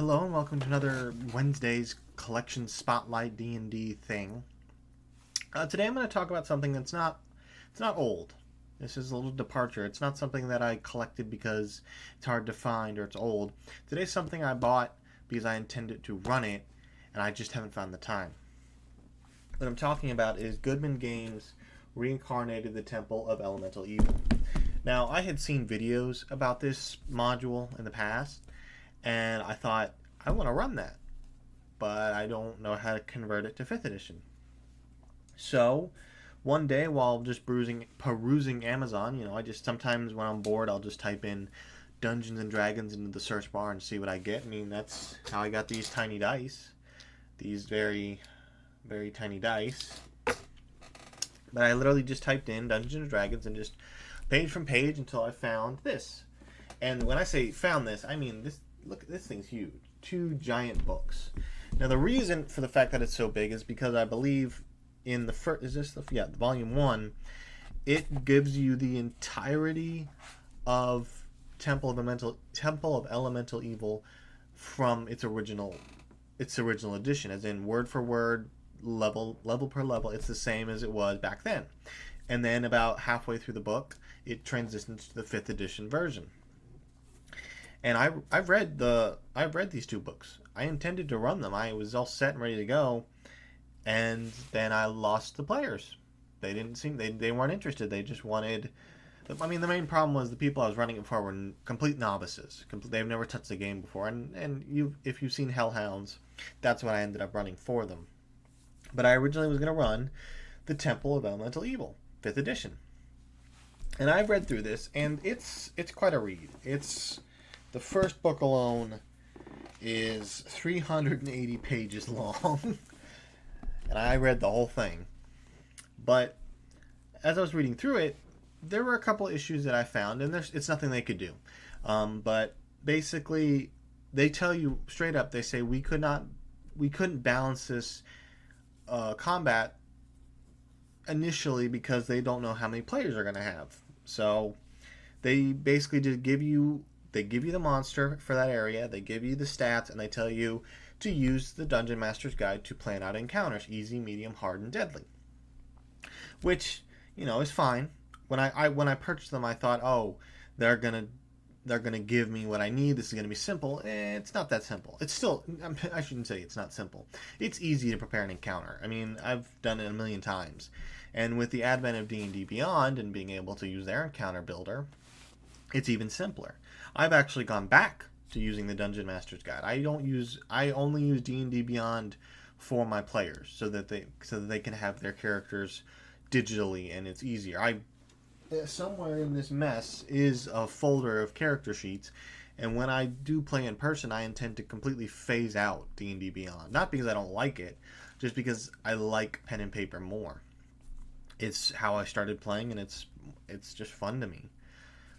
Hello and welcome to another Wednesday's Collection Spotlight D&D thing. Today I'm going to talk about something it's not old. This is a little departure. It's not something that I collected because it's hard to find or it's old. Today's something I bought because I intended to run it and I just haven't found the time. What I'm talking about is Goodman Games Reincarnated the Temple of Elemental Evil. Now, I had seen videos about this module in the past, and I thought, I want to run that, but I don't know how to convert it to 5th edition. So, one day while just perusing Amazon, I just sometimes when I'm bored, I'll just type in Dungeons and Dragons into the search bar and see what I get. I mean, that's how I got these tiny dice. These very, very tiny dice. But I literally just typed in Dungeons and Dragons and just page from page until I found this. And when I say found this, I mean this. Look, this thing's huge. 2 giant books. Now, the reason for the fact that it's so big is because I believe in the first, the volume 1, it gives you the entirety of Temple of Elemental Evil from its original edition, as in word for word, level per level. It's the same as it was back then. And then about halfway through the book, it transitions to the 5th edition version. And I've read these 2 books. I intended to run them. I was all set and ready to go, and then I lost the players. They weren't interested. They just wanted. I mean, the main problem was the people I was running it for were complete novices. They've never touched the game before, and if you've seen Hellhounds, that's what I ended up running for them. But I originally was going to run the Temple of Elemental Evil, 5th edition, and I've read through this, and it's quite a read. The first book alone is 380 pages long, and I read the whole thing. But as I was reading through it, there were a couple issues that I found, and it's nothing they could do. But basically, they tell you straight up. They say we couldn't balance this combat initially because they don't know how many players they're going to have. So they basically just give you the monster for that area, they give you the stats, and they tell you to use the Dungeon Master's Guide to plan out encounters, easy, medium, hard, and deadly. Which, is fine. When I purchased them, I thought, oh, they're gonna give me what I need. This is gonna be simple. It's not that simple. It's still, I shouldn't say it's not simple. It's easy to prepare an encounter. I mean, I've done it a million times, and with the advent of D&D Beyond and being able to use their encounter builder, it's even simpler. I've actually gone back to using the Dungeon Master's Guide. I only use D&D Beyond for my players so that they can have their characters digitally and it's easier. Somewhere in this mess is a folder of character sheets, and when I do play in person, I intend to completely phase out D&D Beyond. Not because I don't like it, just because I like pen and paper more. It's how I started playing, and it's just fun to me.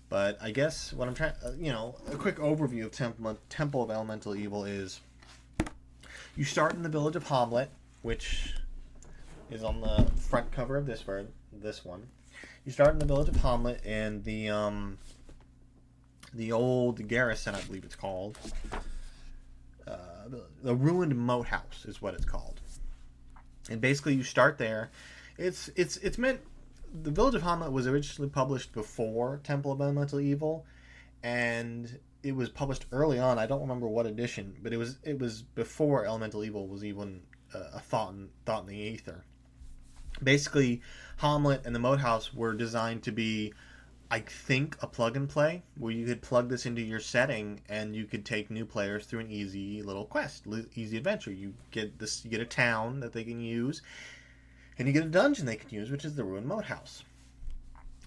But I guess what I'm trying, a quick overview of Temple of Elemental Evil is you start in the village of Hamlet, which is on the front cover of this one. You start in the village of Hamlet and the old garrison, I believe it's called. The ruined moat house is what it's called. And basically you start there. It's meant. The Village of Hamlet was originally published before Temple of Elemental Evil, and it was published early on. I don't remember what edition, but it was before Elemental Evil was even a thought in the ether. Basically, Hamlet and the Moat House were designed to be, I think, a plug and play where you could plug this into your setting and you could take new players through an easy little quest, easy adventure. You get a town that they can use. And you get a dungeon they can use, which is the Ruined Moat House.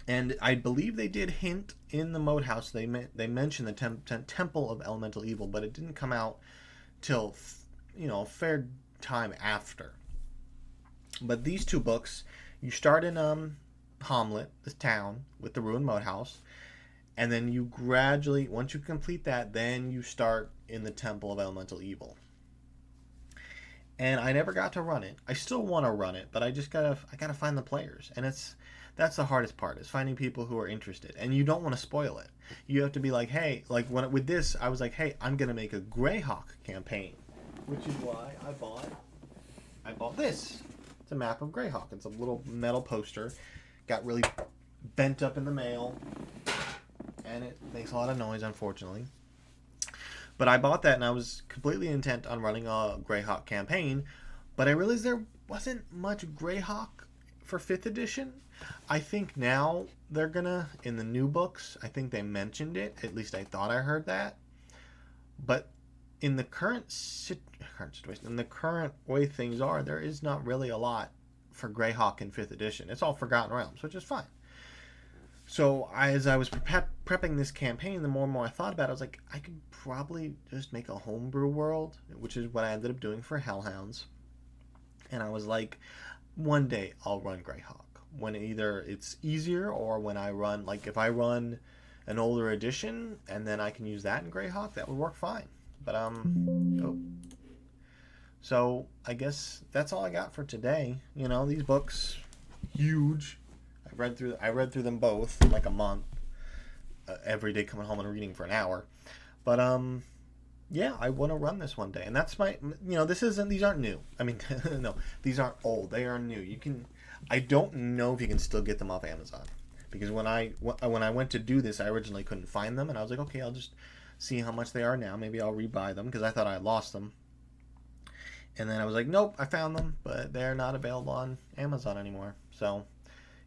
And I believe they did hint in the Moat House, they mentioned the Temple of Elemental Evil, but it didn't come out till, a fair time after. But these 2 books, you start in Hamlet, this town, with the Ruined Moat House, and then you gradually, once you complete that, then you start in the Temple of Elemental Evil. And I never got to run it. I still want to run it, but I gotta find the players. And That's the hardest part, is finding people who are interested, and you don't want to spoil it. You have to be like, hey, like with this, I was like, hey, I'm gonna make a Greyhawk campaign, which is why I bought this. It's a map of Greyhawk. It's a little metal poster, got really bent up in the mail, and it makes a lot of noise, unfortunately. But I bought that, and I was completely intent on running a Greyhawk campaign, but I realized there wasn't much Greyhawk for 5th edition. I think now they're gonna, in the new books, I think they mentioned it, at least I thought I heard that. But in the current situation, in the current way things are, there is not really a lot for Greyhawk in 5th edition. It's all Forgotten Realms, which is fine. So as I was prepping this campaign, the more and more I thought about it, I was like, I could probably just make a homebrew world, which is what I ended up doing for Hellhounds. And I was like, one day I'll run Greyhawk, when either it's easier, or when I run, like if I run an older edition and then I can use that in Greyhawk, that would work fine. But so I guess that's all I got for today. You know, these books, huge. I read through them both in like a month, every day coming home and reading for an hour. But yeah, I want to run this one day, and that's my, these aren't new. I mean, no, these aren't old. They are new. I don't know if you can still get them off Amazon, because when I went to do this, I originally couldn't find them, and I was like, okay, I'll just see how much they are now. Maybe I'll rebuy them, because I thought I had lost them. And then I was like, nope, I found them, but they're not available on Amazon anymore. So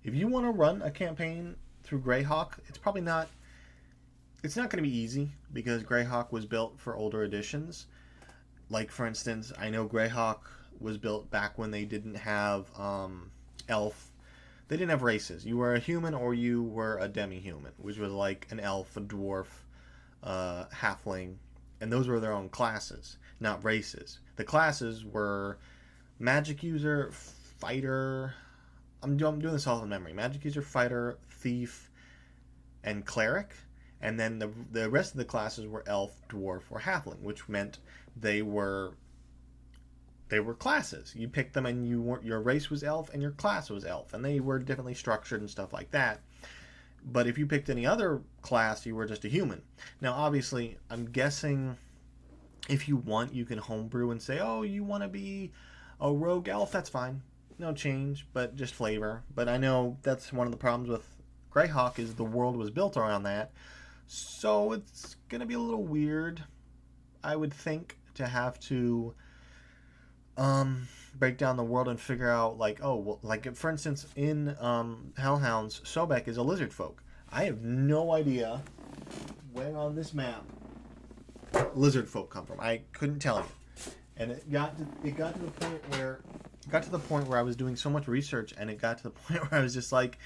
if you want to run a campaign through Greyhawk, it's not going to be easy, because Greyhawk was built for older editions. Like, for instance, I know Greyhawk was built back when they didn't have elf. They didn't have races. You were a human or you were a demi-human, which was like an elf, a dwarf, halfling, and those were their own classes, not races. The classes were magic user, fighter. I'm doing this all from memory. Magic user, fighter, thief, and cleric. And then the rest of the classes were elf, dwarf, or halfling, which meant they were classes. You picked them, and your race was elf and your class was elf, and they were differently structured and stuff like that. But if you picked any other class, you were just a human. Now, obviously, I'm guessing if you want, you can homebrew and say, oh, you want to be a rogue elf, that's fine. No change, but just flavor. But I know that's one of the problems with Greyhawk, is the world was built around that. So it's going to be a little weird, I would think, to have to break down the world and figure out, like, oh, well, like, for instance, in Hellhounds, Sobek is a lizard folk. I have no idea where on this map lizard folk come from. I couldn't tell you. And it got to the point where I was doing so much research, and it got to the point where I was just like,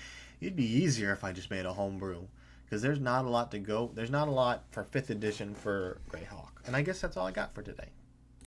it'd be easier if I just made a homebrew, because there's not a lot to go. There's not a lot for 5th edition for Greyhawk. And I guess that's all I got for today.